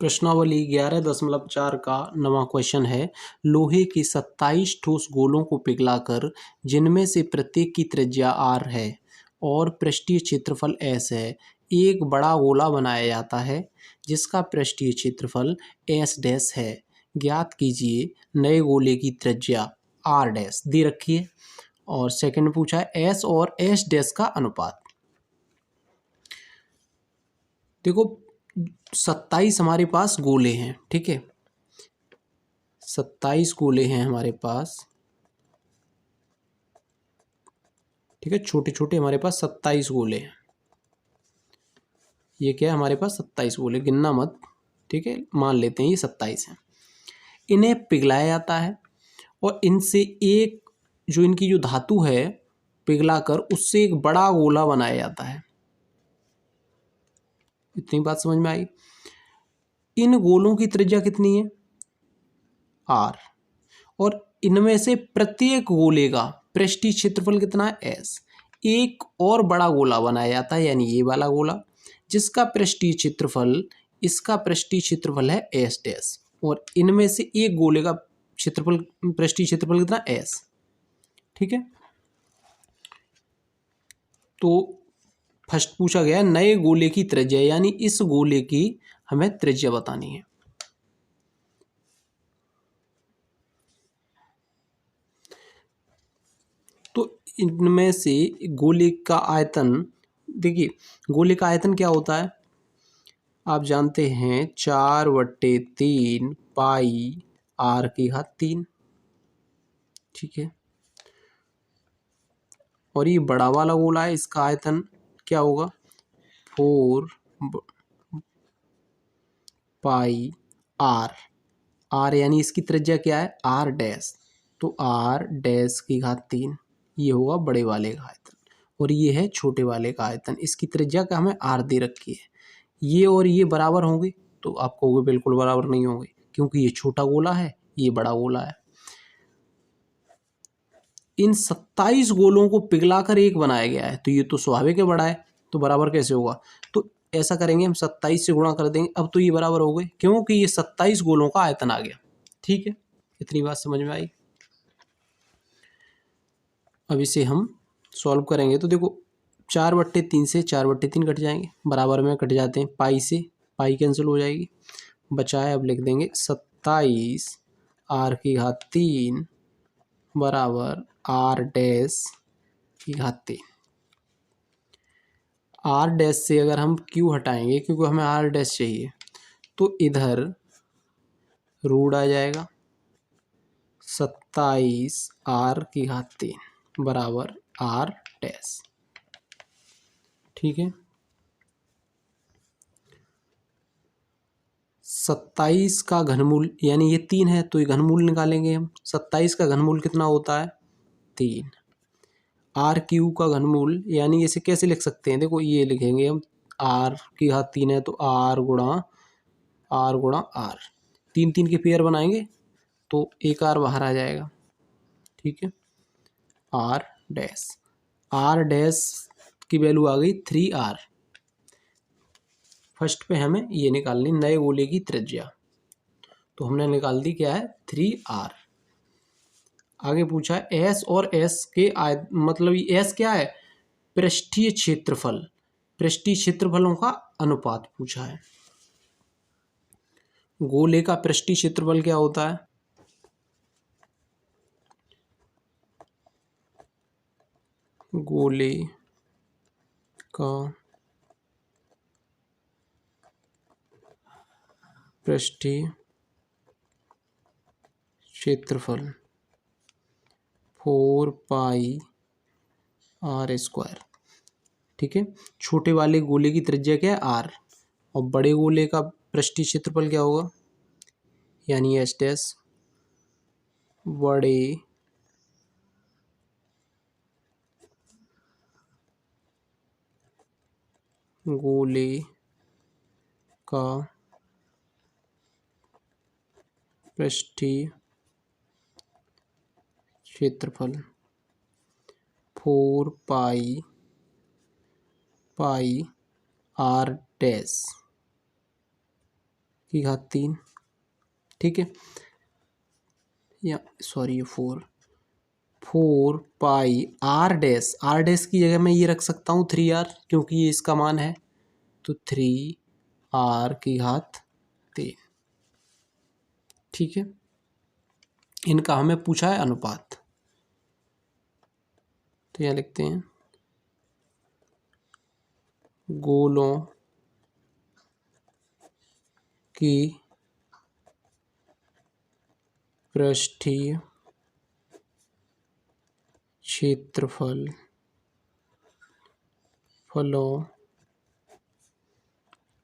प्रश्नावली 11.4 का नवा क्वेश्चन है। लोहे के 27 ठोस गोलों को पिघलाकर जिनमें से प्रत्येक की त्रिज्या r है और पृष्ठीय क्षेत्रफल s है, एक बड़ा गोला बनाया जाता है जिसका पृष्ठीय क्षेत्रफल s डैश है। ज्ञात कीजिए नए गोले की त्रिज्या r डैश दे रखी है और सेकंड पूछा है s और s डैश का अनुपात। देखो 27 हमारे पास गोले हैं, ठीक है, 27 गोले हैं हमारे पास, ठीक है, छोटे छोटे हमारे पास 27 गोले हैं। ये क्या है, हमारे पास 27 गोले, गिनना मत, ठीक है, मान लेते हैं ये 27 हैं। इन्हें पिघलाया जाता है और इनसे एक जो इनकी जो धातु है पिघलाकर उससे एक बड़ा गोला बनाया जाता है। इतनी बात समझ में आई। इन गोलों की त्रिज्या कितनी है, r, और इनमें से प्रत्येक गोले का पृष्ठीय क्षेत्रफल कितना है, s। एक और बड़ा गोला बनाया जाता है, यानी ये वाला गोला, जिसका पृष्ठीय क्षेत्रफल, इसका पृष्ठीय क्षेत्रफल है s डैश, और इनमें से एक गोले का क्षेत्रफल, पृष्ठीय क्षेत्रफल कितना, s, ठीक है। तो फर्स्ट पूछा गया नए गोले की त्रिज्या, यानी इस गोले की हमें त्रिज्या बतानी है। तो इनमें से गोले का आयतन, देखिए गोले का आयतन क्या होता है, आप जानते हैं 4/3 पाई r⁻3, ठीक है। और ये बड़ा वाला गोला है, इसका आयतन क्या होगा, 4 पाई r यानी इसकी त्रिज्या क्या है, r डैश, तो r⁻3 ये होगा बड़े वाले का आयतन, और ये है छोटे वाले का आयतन। इसकी त्रिज्या का हमें r दे रखी है। ये और ये बराबर होंगे, तो आप कहोगे बिल्कुल बराबर नहीं होंगे, क्योंकि ये छोटा गोला है, ये बड़ा गोला है। इन 27 गोलों को पिघलाकर एक बनाया गया है, तो ये तो स्वाभाविक है बड़ा है, तो बराबर कैसे होगा। तो ऐसा करेंगे हम 27 से गुणा कर देंगे, अब तो ये बराबर हो गए, क्योंकि ये 27 गोलों का आयतन आ गया, ठीक है। इतनी बात समझ में आई। अब इसे हम सॉल्व करेंगे, तो देखो 4/3 से 4/3 कट जाएंगे, बराबर में कट जाते हैं, पाई से पाई कैंसिल हो जाएगी, बचाए अब लिख देंगे 27 r⁻3 बराबर r⁻3। r डैश से अगर हम q हटाएंगे, क्योंकि हमें r डैश चाहिए, तो इधर रूट आ जाएगा, 27 r⁻3 बराबर r डैश, ठीक है। 27 का घनमूल, यानी ये 3 है, तो ये घनमूल निकालेंगे हम। 27 का घनमूल कितना होता है, 3। r³ का घनमूल, यानी इसे कैसे लिख सकते हैं, देखो ये लिखेंगे हम, r⁻3 है तो r गुणा r, 3 के पेयर बनाएंगे तो एक r बाहर आ जाएगा, ठीक है। r डैश की वैल्यू आ गई 3r। फर्स्ट पे हमें ये निकालनी नए गोले की त्रिज्या, तो हमने निकाल दी, क्या है, 3r। आगे पूछा है s और s के मतलब s क्या है, पृष्ठीय क्षेत्रफल, पृष्ठीय क्षेत्रफलों का अनुपात पूछा है। गोले का पृष्ठीय क्षेत्रफल क्या होता है, गोले का पृष्ठीय क्षेत्रफल 4 पाई r², ठीक है। छोटे वाले गोले की त्रिज्या क्या है, r, और बड़े गोले का पृष्ठीय क्षेत्रफल क्या होगा, यानी s डैश, बड़े गोले का पृष्ठीय क्षेत्रफल 4 पाई r डैश, की घात 3, ठीक है। या सॉरी ये 4 पाई आर डैश की जगह मैं ये रख सकता हूँ 3r, क्योंकि ये इसका मान है, तो 3r की घात 3, ठीक है। इनका हमें पूछा है अनुपात, तो यहाँ लिखते हैं गोलों की पृष्ठीय क्षेत्रफल फलों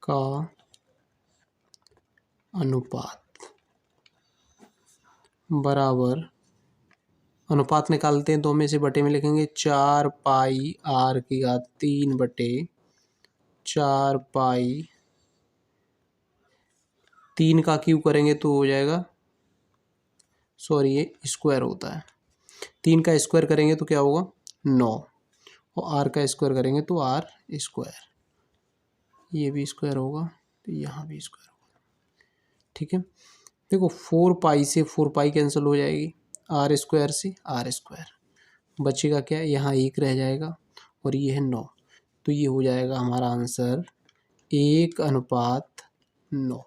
का अनुपात बराबर, अनुपात निकालते हैं तो हम इसे बटे में लिखेंगे 4 पाई r की घात 3 बटे 4 पाई, 3 का क्यूब करेंगे तो हो जाएगा, सॉरी ये स्क्वायर होता है, 3 का स्क्वायर करेंगे तो क्या होगा 9, और r का स्क्वायर करेंगे तो r स्क्वायर, ये भी स्क्वायर होगा तो यहाँ भी स्क्वायर होगा, ठीक है। देखो 4 पाई से 4 पाई कैंसिल हो जाएगी, आर स्क्वायर से आर स्क्वायर, बचेगा क्या, यहाँ 1 रह जाएगा और ये है 9, तो ये हो जाएगा हमारा आंसर 1:9।